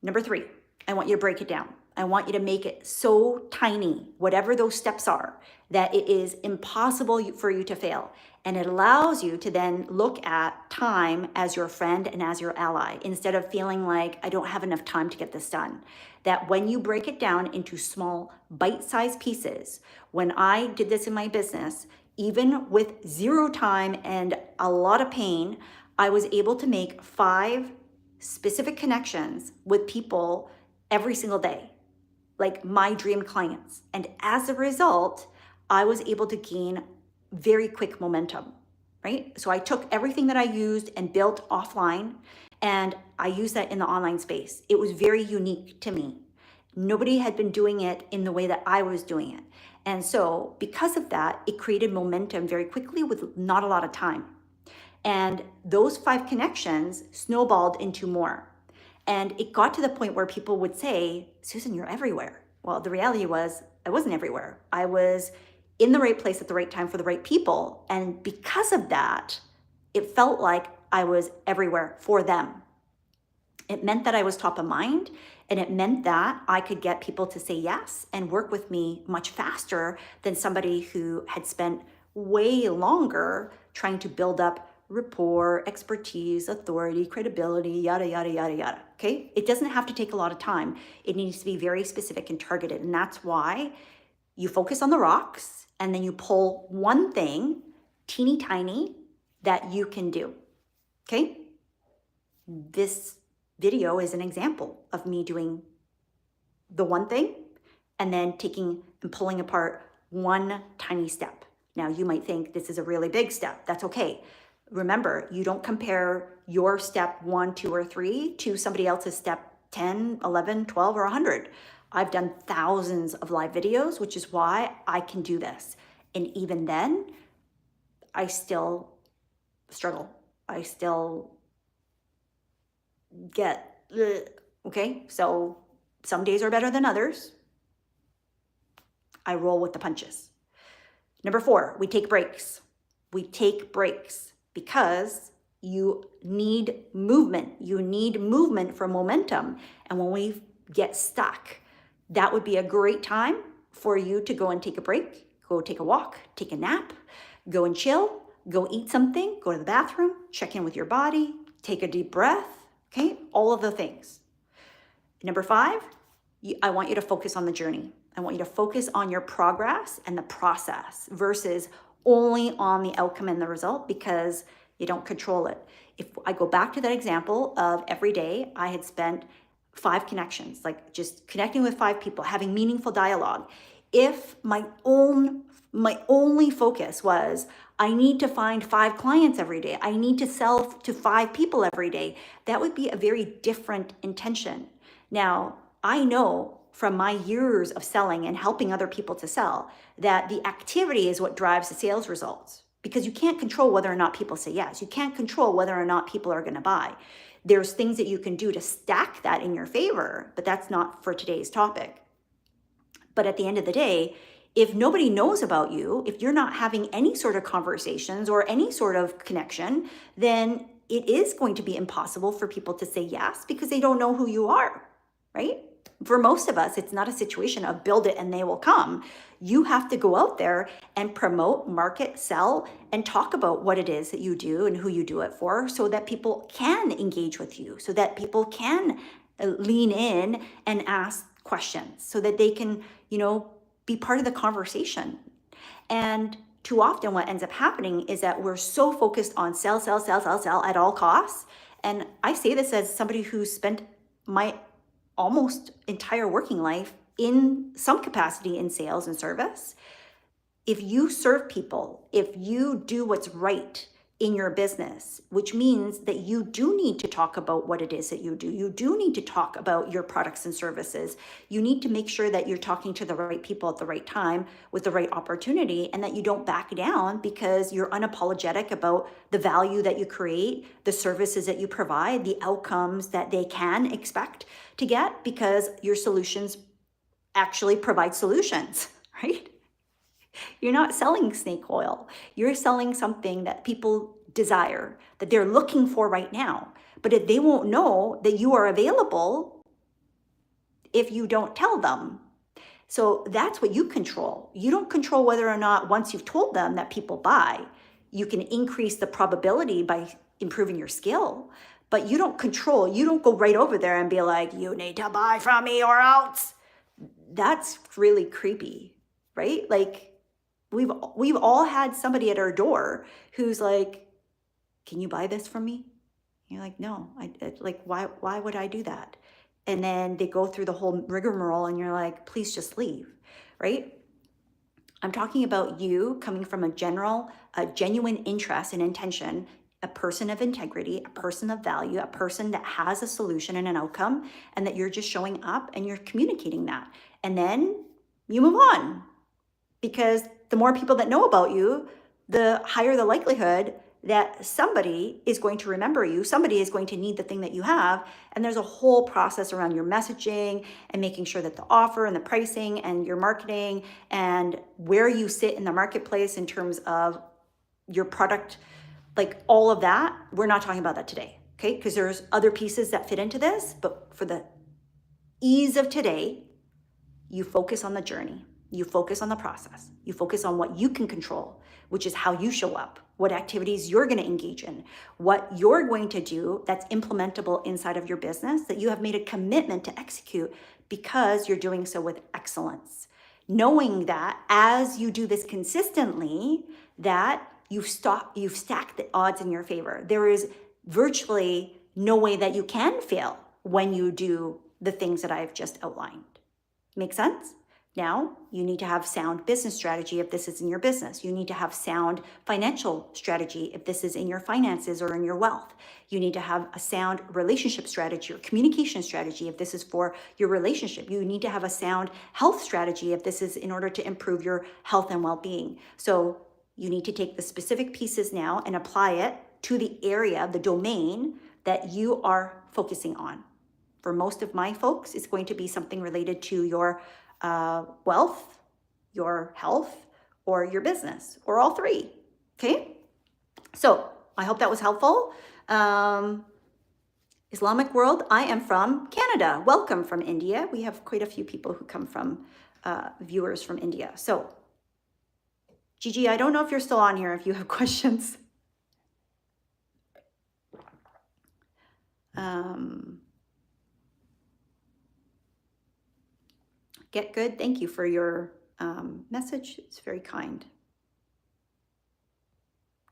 Number 3, I want you to break it down. I want you to make it so tiny, whatever those steps are, that it is impossible for you to fail. And it allows you to then look at time as your friend and as your ally, instead of feeling like I don't have enough time to get this done. That when you break it down into small bite-sized pieces, when I did this in my business, even with 0 time and a lot of pain, I was able to make 5 specific connections with people every single day, like my dream clients. And as a result, I was able to gain very quick momentum, right? So I took everything that I used and built offline, and I used that in the online space. It was very unique to me. Nobody had been doing it in the way that I was doing it. And so because of that, it created momentum very quickly with not a lot of time. And those 5 connections snowballed into more. And it got to the point where people would say, Susan, you're everywhere. Well, the reality was I wasn't everywhere. I was in the right place at the right time for the right people. And because of that, it felt like I was everywhere for them. It meant that I was top of mind, and it meant that I could get people to say yes and work with me much faster than somebody who had spent way longer trying to build up rapport, expertise, authority, credibility, yada, yada, yada, yada. Okay? It doesn't have to take a lot of time. It needs to be very specific and targeted. And that's why you focus on the rocks and then you pull one thing, teeny tiny, that you can do. Okay? This video is an example of me doing the one thing and then taking and pulling apart one tiny step. Now, you might think this is a really big step. That's okay. remember, you don't compare your step 1, 2, or 3 to somebody else's step 10, 11, 12, or 100. I've done thousands of live videos, which is why I can do this. And even then, I still struggle. I still get, okay? So some days are better than others. I roll with the punches. Number 4, we take breaks. We take breaks because you need movement. You need movement for momentum. And when we get stuck, that would be a great time for you to go and take a break, go take a walk, take a nap, go and chill, go eat something, go to the bathroom, check in with your body, take a deep breath, okay? All of the things. Number 5, I want you to focus on the journey. I want you to focus on your progress and the process versus only on the outcome and the result because you don't control it. If I go back to that example of every day, I had spent 5 connections, like just connecting with 5 people, having meaningful dialogue. If my only focus was, I need to find 5 clients every day, I need to sell to 5 people every day, that would be a very different intention. Now, I know from my years of selling and helping other people to sell that the activity is what drives the sales results because you can't control whether or not people say yes. You can't control whether or not people are going to buy. There's things that you can do to stack that in your favor, but that's not for today's topic. But at the end of the day, if nobody knows about you, if you're not having any sort of conversations or any sort of connection, then it is going to be impossible for people to say yes because they don't know who you are, right? For most of us, it's not a situation of build it and they will come. You have to go out there and promote, market, sell, and talk about what it is that you do and who you do it for so that people can engage with you, so that people can lean in and ask questions, so that they can, be part of the conversation. And too often what ends up happening is that we're so focused on sell at all costs. And I say this as somebody who spent my almost entire working life in some capacity in sales and service. If you serve people, if you do what's right in your business, which means that you do need to talk about what it is that you do. You do need to talk about your products and services. You need to make sure that you're talking to the right people at the right time with the right opportunity and that you don't back down because you're unapologetic about the value that you create, the services that you provide, the outcomes that they can expect to get because your solutions actually provide solutions, right? You're not selling snake oil. You're selling something that people desire, that they're looking for right now. But if they won't know that you are available if you don't tell them. So that's what you control. You don't control whether or not once you've told them that people buy, you can increase the probability by improving your skill. But you don't go right over there and be like, you need to buy from me or else. That's really creepy, right? Like, we've all had somebody at our door who's like, can you buy this from me? And you're like, no, why would I do that? And then they go through the whole rigmarole and you're like, please just leave, right? I'm talking about you coming from a genuine interest and intention, a person of integrity, a person of value, a person that has a solution and an outcome, and that you're just showing up and you're communicating that. And then you move on. Because the more people that know about you, the higher the likelihood that somebody is going to remember you, somebody is going to need the thing that you have. And there's a whole process around your messaging and making sure that the offer and the pricing and your marketing and where you sit in the marketplace in terms of your product, like all of that, we're not talking about that today, okay? Because there's other pieces that fit into this, but for the ease of today, you focus on the journey. You focus on the process. You focus on what you can control, which is how you show up, what activities you're going to engage in, what you're going to do that's implementable inside of your business that you have made a commitment to execute because you're doing so with excellence. Knowing that as you do this consistently, that you've stacked the odds in your favor. There is virtually no way that you can fail when you do the things that I've just outlined. Make sense? Now, you need to have sound business strategy if this is in your business. You need to have sound financial strategy if this is in your finances or in your wealth. You need to have a sound relationship strategy or communication strategy if this is for your relationship. You need to have a sound health strategy if this is in order to improve your health and well-being. So you need to take the specific pieces now and apply it to the area, the domain that you are focusing on. For most of my folks, it's going to be something related to your wealth, your health, or your business, or all three. Okay? So I hope that was helpful. Islamic world, I am from Canada. Welcome from India. We have quite a few people who come from viewers from India. So Gigi, I don't know if you're still on here if you have questions. Get good. Thank you for your message. It's very kind.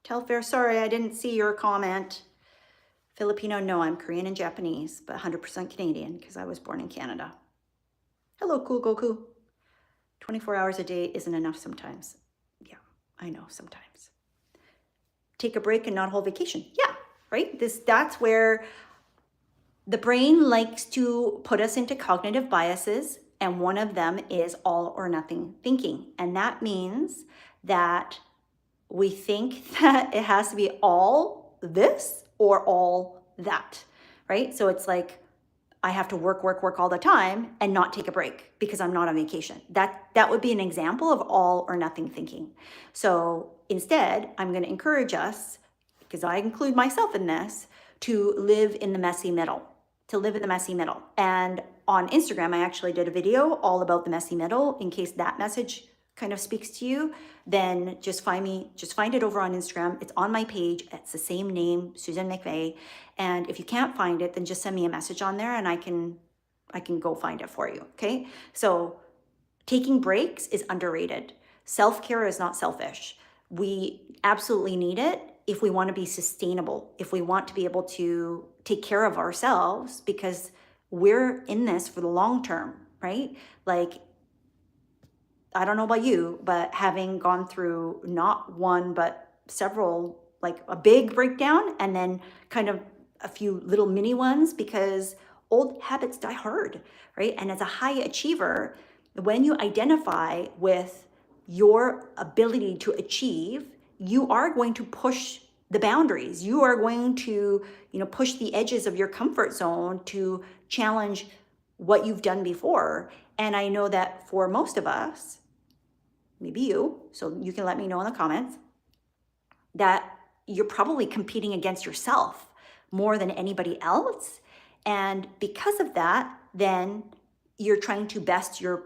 Telfair, sorry, I didn't see your comment. Filipino, no, I'm Korean and Japanese, but 100% Canadian because I was born in Canada. Hello, cool Goku. 24 hours a day isn't enough sometimes. Yeah, I know sometimes. Take a break and not hold vacation. Yeah, right? That's where the brain likes to put us into cognitive biases, and one of them is all or nothing thinking. And that means that we think that it has to be all this or all that, right? So it's like, I have to work all the time and not take a break because I'm not on vacation. That would be an example of all or nothing thinking. So instead, I'm going to encourage us, because I include myself in this, to live in the messy middle, And on Instagram, I actually did a video all about the messy middle. In case that message kind of speaks to you, then just find it over on Instagram. It's on my page. It's the same name, Susan McVeigh. And if you can't find it, then just send me a message on there and I can go find it for you. Okay. So taking breaks is underrated. Self-care is not selfish. We absolutely need it if we want to be sustainable, if we want to be able to take care of ourselves, because we're in this for the long term, right? Like, I don't know about you, but having gone through not one, but several, like a big breakdown and then kind of a few little mini ones, because old habits die hard, right? And as a high achiever, when you identify with your ability to achieve, you are going to push the boundaries. You are going to, push the edges of your comfort zone to challenge what you've done before. And I know that for most of us, maybe you, so you can let me know in the comments, that you're probably competing against yourself more than anybody else. And because of that, then you're trying to best your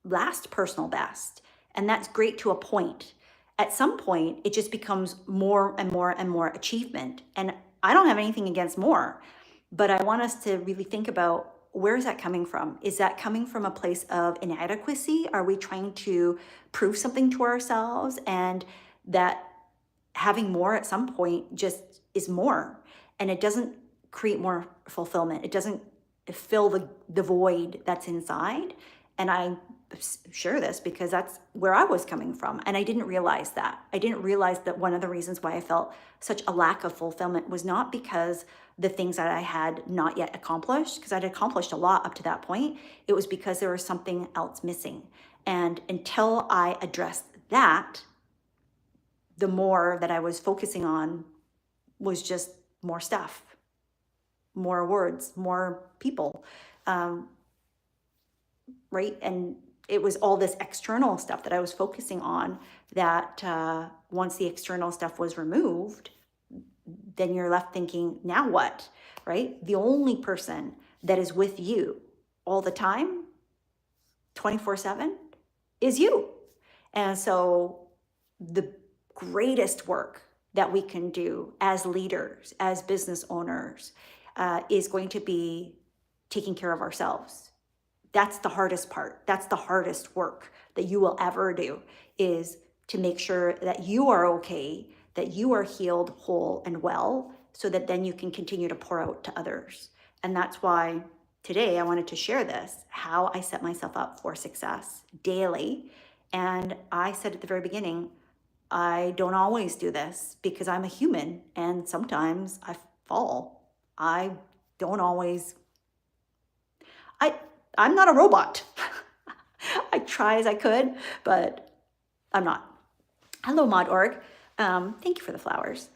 last personal best. And that's great to a point. At some point, it just becomes more and more and more achievement. And I don't have anything against more, but I want us to really think about, where is that coming from? Is that coming from a place of inadequacy? Are we trying to prove something to ourselves, and that having more at some point just is more, and it doesn't create more fulfillment? It doesn't fill the void that's inside. And I share this because that's where I was coming from. And I didn't realize that. I didn't realize that one of the reasons why I felt such a lack of fulfillment was not because the things that I had not yet accomplished, because I'd accomplished a lot up to that point. It was because there was something else missing. And until I addressed that, the more that I was focusing on was just more stuff, more words, more people, right? And it was all this external stuff that I was focusing on that once the external stuff was removed, then you're left thinking, now what, right? The only person that is with you all the time, 24/7, is you. And so the greatest work that we can do as leaders, as business owners, is going to be taking care of ourselves. That's the hardest part. That's the hardest work that you will ever do, is to make sure that you are okay, that you are healed, whole, and well, so that then you can continue to pour out to others. And that's why today I wanted to share this, how I set myself up for success daily. And I said at the very beginning, I don't always do this because I'm a human and sometimes I fall. I don't always, I, I'm not a robot. I try as I could, but I'm not. Hello, Mod.org. Thank you for the flowers.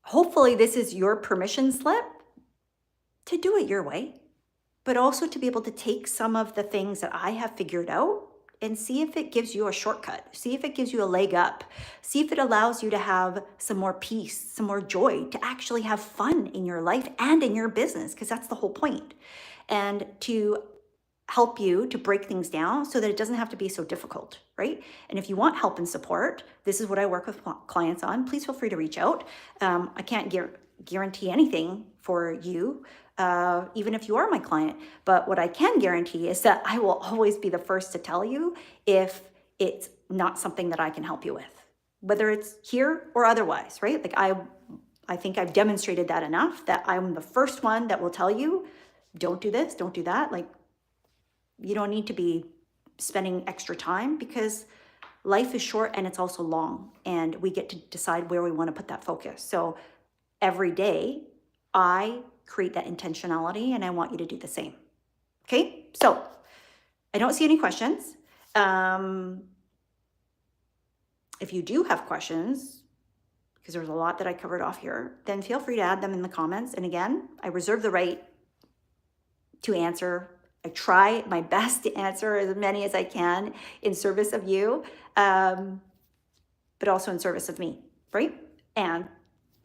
Hopefully this is your permission slip to do it your way, but also to be able to take some of the things that I have figured out and see if it gives you a shortcut, see if it gives you a leg up, see if it allows you to have some more peace, some more joy, to actually have fun in your life and in your business, because that's the whole point. And to help you to break things down so that it doesn't have to be so difficult, right? And if you want help and support, this is what I work with clients on. Please feel free to reach out. I can't guarantee anything for you, even if you are my client. But what I can guarantee is that I will always be the first to tell you if it's not something that I can help you with, whether it's here or otherwise, right? Like I think I've demonstrated that enough that I'm the first one that will tell you, don't do this, don't do that. Like, you don't need to be spending extra time because life is short and it's also long, and we get to decide where we want to put that focus. So every day I create that intentionality and I want you to do the same. Okay. So I don't see any questions. If you do have questions, because there's a lot that I covered off here, then feel free to add them in the comments. And again, I reserve the right to answer. I try my best to answer as many as I can in service of you, but also in service of me, right? And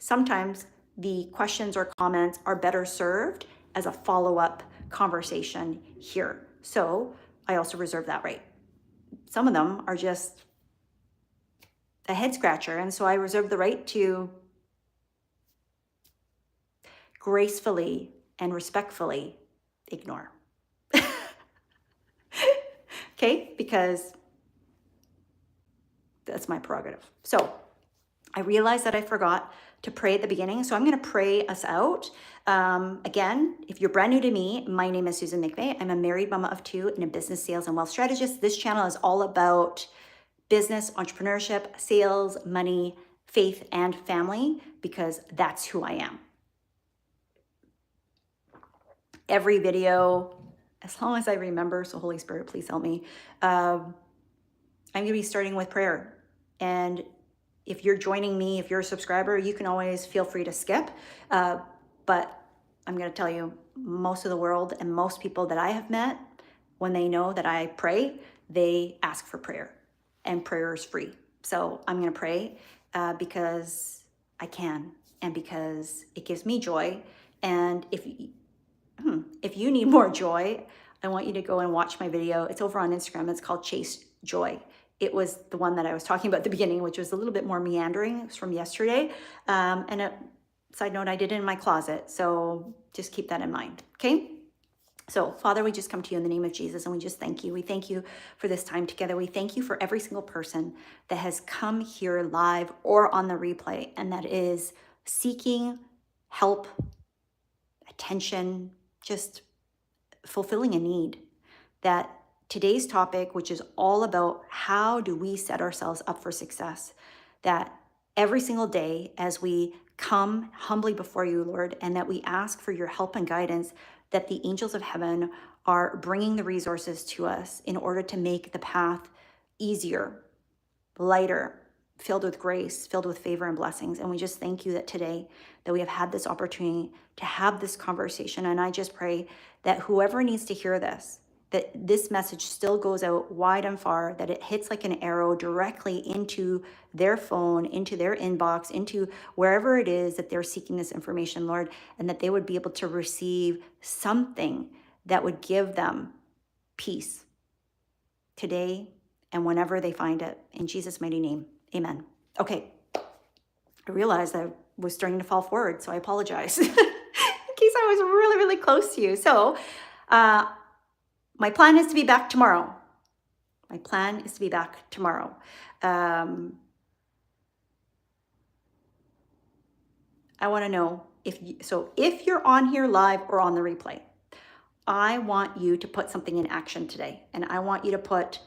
sometimes the questions or comments are better served as a follow-up conversation here. So I also reserve that right. Some of them are just a head scratcher, and so I reserve the right to gracefully and respectfully ignore. Okay, because that's my prerogative. So I realized that I forgot to pray at the beginning, so I'm going to pray us out. Again, if you're brand new to me, my name is Susan McVeigh. I'm a married mama of two and a business, sales, and wealth strategist. This channel is all about business, entrepreneurship, sales, money, faith, and family, because that's who I am. Every video, as long as I remember, so Holy Spirit, please help me, I'm going to be starting with prayer. And if you're joining me, if you're a subscriber, you can always feel free to skip. But I'm going to tell you, most of the world and most people that I have met, when they know that I pray, they ask for prayer. And prayer is free. So I'm going to pray because I can, and because it gives me joy. And if you need more joy, I want you to go and watch my video. It's over on Instagram. It's called Chase Joy. It was the one that I was talking about at the beginning, which was a little bit more meandering. It was from yesterday. And a side note, I did it in my closet. So just keep that in mind. Okay. So Father, we just come to you in the name of Jesus, and we just thank you. We thank you for this time together. We thank you for every single person that has come here live or on the replay and that is seeking help, attention, just fulfilling a need. That today's topic, which is all about how do we set ourselves up for success, that every single day as we come humbly before you, Lord, and that we ask for your help and guidance, that the angels of heaven are bringing the resources to us in order to make the path easier, lighter, filled with grace, filled with favor and blessings. And we just thank you that today that we have had this opportunity to have this conversation. And I just pray that whoever needs to hear this, that this message still goes out wide and far, that it hits like an arrow directly into their phone, into their inbox, into wherever it is that they're seeking this information, Lord, and that they would be able to receive something that would give them peace today and whenever they find it. In Jesus' mighty name, amen. Okay, I realized I was starting to fall forward, so I apologize in case I was really, really close to you. So, my plan is to be back tomorrow. My plan is to be back tomorrow. I want to know if you're on here live or on the replay, I want you to put something in action today. And I want you to put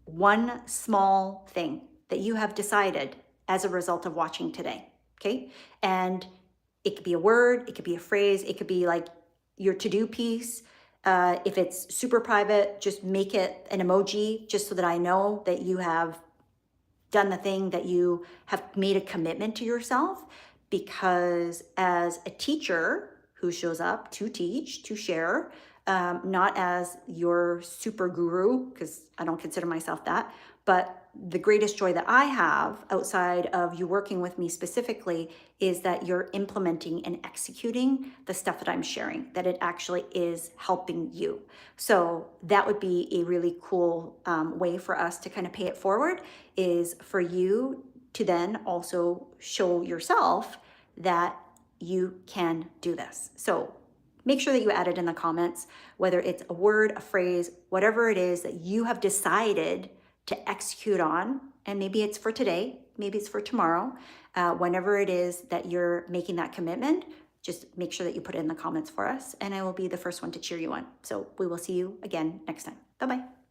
one small thing that you have decided as a result of watching today. Okay. And it could be a word, it could be a phrase, it could be like your to-do piece. If it's super private, just make it an emoji just so that I know that you have done the thing, that you have made a commitment to yourself. Because as a teacher who shows up to teach, to share, not as your super guru, because I don't consider myself that, but the greatest joy that I have outside of you working with me specifically is that you're implementing and executing the stuff that I'm sharing, that it actually is helping you. So that would be a really cool way for us to kind of pay it forward, is for you to then also show yourself that you can do this. So make sure that you add it in the comments, whether it's a word, a phrase, whatever it is that you have decided to execute on. And maybe it's for today, maybe it's for tomorrow. Whenever it is that you're making that commitment, just make sure that you put it in the comments for us, and I will be the first one to cheer you on. So we will see you again next time. Bye-bye.